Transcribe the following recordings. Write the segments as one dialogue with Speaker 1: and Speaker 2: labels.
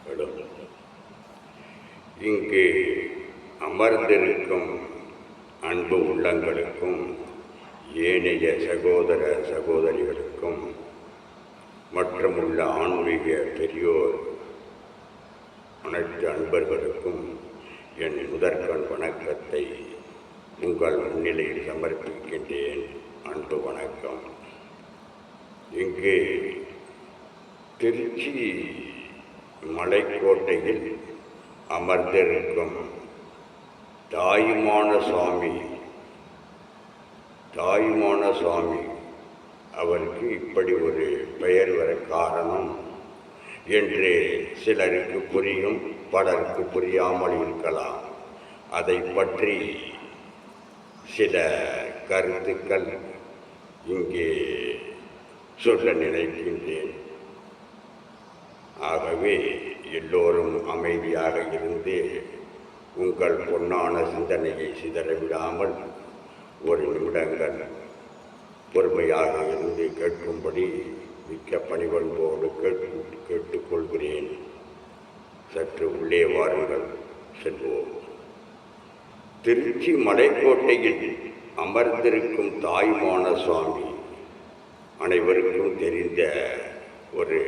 Speaker 1: விடும். இங்கு அமர்ந்திருக்கும் அன்பு உள்ளங்களுக்கும் ஏனைய சகோதர சகோதரிகளுக்கும் மற்றும் உள்ள ஆன்மீக பெரியோர் அனைத்து அன்பர்களுக்கும் என் முதற்கண் வணக்கத்தை உங்கள் முன்னிலையில் சமர்ப்பிக்கின்றேன். அன்பு வணக்கம். இங்கு திருச்சி மலைக்கோட்டையில் அமர்ந்திருக்கும் தாயுமான சுவாமி அவருக்கு இப்படி ஒரு பெயர் வர காரணம் என்று சிலருக்கு புரியும், பலருக்கு புரியாமல் இருக்கலாம். அதை பற்றி சில கருத்துக்கள் இங்கே சொல்ல நினைக்கின்றேன். ஆகவே எல்லோரும் அமைதியாக இருந்து உங்கள் பொன்னான சிந்தனையை சிதறவிடாமல் ஒரு நிமிடங்கள் பொறுமையாக இருந்து கேட்கும்படி மிக்க பணிவன்போடு கேட்டுக்கொள்கிறேன். சற்று உள்ளே வாருங்கள், செல்வோம். திருச்சி மலைக்கோட்டையில் அமர்ந்திருக்கும் தாயுமான சுவாமி அனைவருக்கும் தெரிந்த ஒரு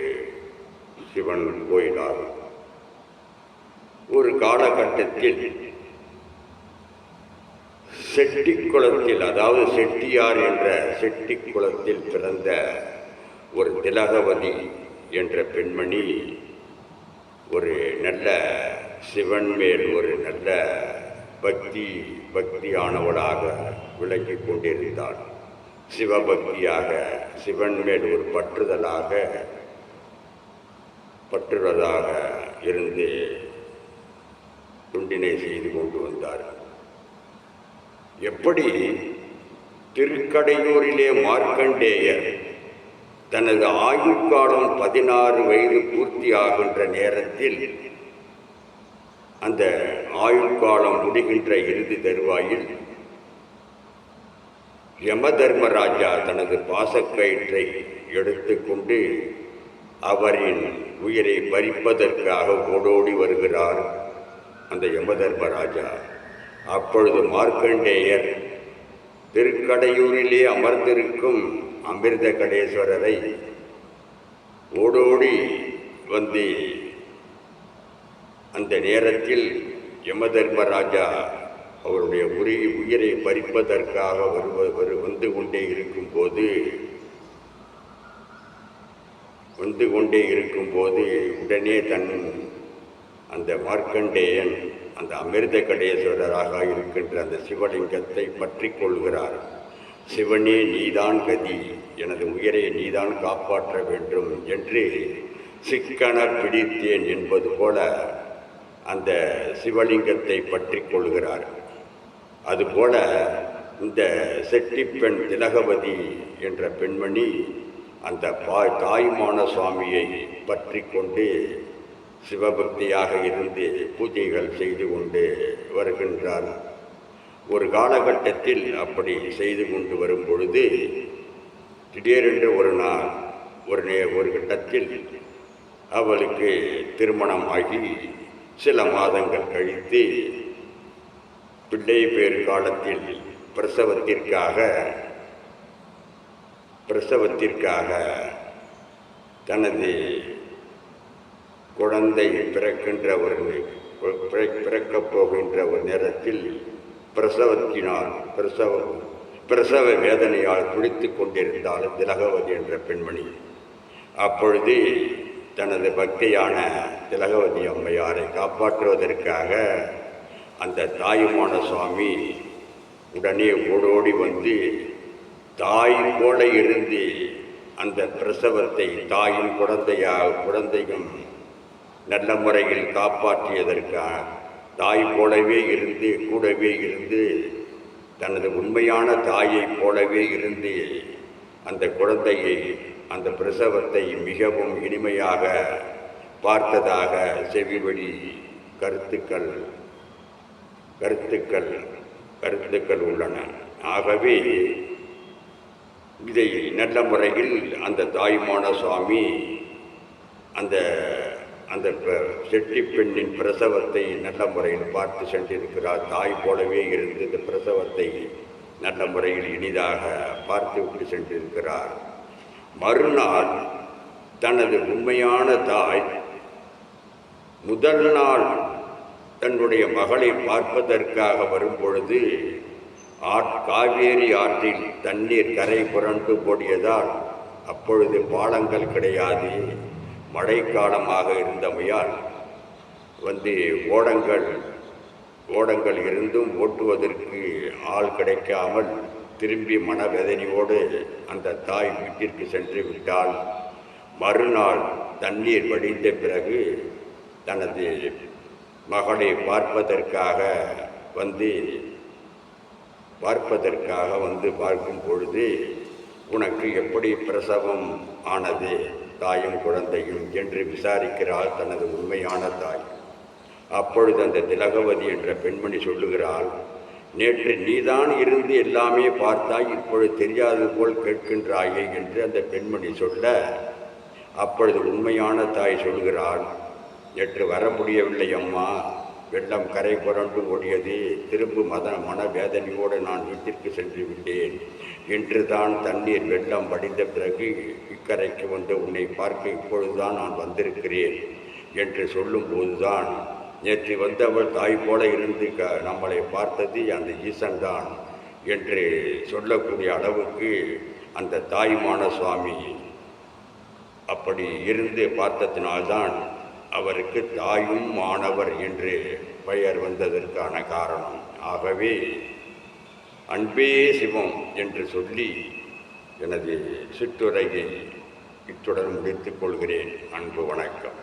Speaker 1: சிவன் கோயிலாகும். ஒரு காலகட்டத்தில் செட்டிக்குளத்தில், அதாவது செட்டியார் என்ற செட்டிக்குளத்தில் பிறந்த ஒரு திலகவதி என்ற பெண்மணி ஒரு நல்ல சிவன் மேல் ஒரு நல்ல பக்தியானவளாக விளங்கிக் கொண்டிருந்தாள். சிவபக்தியாக, சிவன் மேல் ஒரு பற்றுவதாக இருந்து துண்டினை செய்து கொண்டு வந்தார். எப்படி திருக்கடையூரிலே மார்க்கண்டேயர் தனது ஆயுட்காலம் 16 வயது பூர்த்தி ஆகின்ற நேரத்தில், அந்த ஆயுட்காலம் முடிகின்ற இறுதி தருவாயில் யமதர்மராஜா தனது பாசக்கயிற்றை எடுத்துக்கொண்டு அவரின் உயிரை பறிப்பதற்காக ஓடோடி வருகிறார் அந்த யமதர்மராஜா. அப்பொழுது மார்க்கண்டேயர் திருக்கடையூரிலே அமர்ந்திருக்கும் அமிர்த கடேஸ்வரரை ஓடோடி வந்து, அந்த நேரத்தில் யமதர்மராஜா அவருடைய உயிரை பறிப்பதற்காக வந்து கொண்டே இருக்கும்போது உடனே அந்த மார்க்கண்டேயன் அந்த அமிர்த கடேஸ்வரராக இருக்கின்ற அந்த சிவலிங்கத்தை பற்றி கொள்கிறார். சிவனே, நீதான் கதி, எனது உயிரை நீதான் காப்பாற்ற வேண்டும் என்று சிக்கன பிடித்தேன் என்பது போல அந்த சிவலிங்கத்தை பற்றி கொள்கிறார். அதுபோல இந்த செட்டிப்பெண் திலகவதி என்ற பெண்மணி அந்த தாயுமான சுவாமியை பற்றி கொண்டு சிவபக்தியாக இருந்து பூஜைகள் செய்து கொண்டு வருகின்றார். ஒரு காலகட்டத்தில் அப்படி செய்து கொண்டு வரும் பொழுது திடீரென்று ஒரு நாள் ஒரு கட்டத்தில் அவளுக்கு திருமணம் ஆகி சில மாதங்கள் கழித்து பிள்ளை பேறு காலத்தில் பிரசவத்திற்காக தனது குழந்தை பிறக்கப் போகின்ற ஒரு நேரத்தில் பிரசவ வேதனையால் துடித்து கொண்டிருந்தாள் திலகவதி என்ற பெண்மணி. அப்பொழுது தனது பக்தியான திலகவதி அம்மையாரை காப்பாற்றுவதற்காக அந்த தாயுமான சுவாமி உடனே ஓடோடி வந்து தாய் போல இருந்து அந்த பிரசவத்தை தாயும் குழந்தையும் நல்ல முறையில் காப்பாற்றியதற்காக தாய் போலவே இருந்து கூடவே இருந்து தனது உண்மையான தாயை போலவே இருந்து அந்த குழந்தையை அந்த பிரசவத்தை மிகவும் இனிமையாக பார்த்ததாக செவிவழி கருத்துக்கள் உள்ளன. ஆகவே இதை நல்ல முறையில் அந்த தாயுமான சுவாமி அந்த அந்த செட்டி பெண்ணின் பிரசவத்தை நல்ல முறையில் பார்த்து சென்றிருக்கிறார். தாய் போலவே இருந்து இந்த பிரசவத்தை நல்ல முறையில் இனிதாக பார்த்து விட்டு சென்றிருக்கிறார். மறுநாள் தனது உண்மையான தாய் முதல் நாள் தன்னுடைய மகளை பார்ப்பதற்காக வரும்பொழுது காவேரி ஆற்றில் தண்ணீர் கரை புரண்டு ஓடியதால் அப்பொழுது பாலங்கள் கிடையாது, மழைக்காலமாக இருந்தமையால் ஓடங்கள் இருந்தும் ஓட்டுவதற்கு ஆள் கிடைக்காமல் திரும்பி மனவேதனையோடு அந்த தாய் வீட்டிற்கு சென்று விட்டால் மறுநாள் தண்ணீர் வடிந்த பிறகு தனது மகளை பார்ப்பதற்காக வந்து பார்க்கும் பொழுது, உனக்கு எப்படி பிரசவம் ஆனது தாயும் குழந்தையும் என்று விசாரிக்கிறாள் தனது உண்மையான தாய். அப்பொழுது அந்த திலகவதி என்ற பெண்மணி சொல்லுகிறாள், நேற்று நீதான் இருந்து எல்லாமே பார்த்தாய், இப்பொழுது தெரியாது போல் கேட்கின்றாயே என்று அந்த பெண்மணி சொல்ல, அப்பொழுது உண்மையான தாய் சொல்கிறாள், நேற்று வர முடியவில்லை அம்மா, வெள்ளம் கரை புரண்டு ஓடியது, திரும்ப மனவேதனையோடு நான் வீட்டிற்கு சென்று விட்டேன். இன்று தான் தண்ணீர் வெள்ளம் வடிந்த பிறகு இக்கரைக்கு வந்து உன்னை பார்க்க இப்பொழுதுதான் நான் வந்திருக்கிறேன் என்று சொல்லும்போதுதான், நேற்று வந்தவள் தாய் போல இருந்து நம்மளை பார்த்தது அந்த ஈசன்தான் என்று சொல்லக்கூடிய அளவுக்கு அந்த தாய்மான சுவாமி அப்படி இருந்து பார்த்ததினால்தான் அவருக்கு தாயும் மாணவர் என்று பெயர் வந்ததற்கான காரணம். ஆகவே அன்பே சிவம் என்று சொல்லி எனது சிற்றுரையை இத்துடன் முடித்துக் கொள்கிறேன். அன்பு வணக்கம்.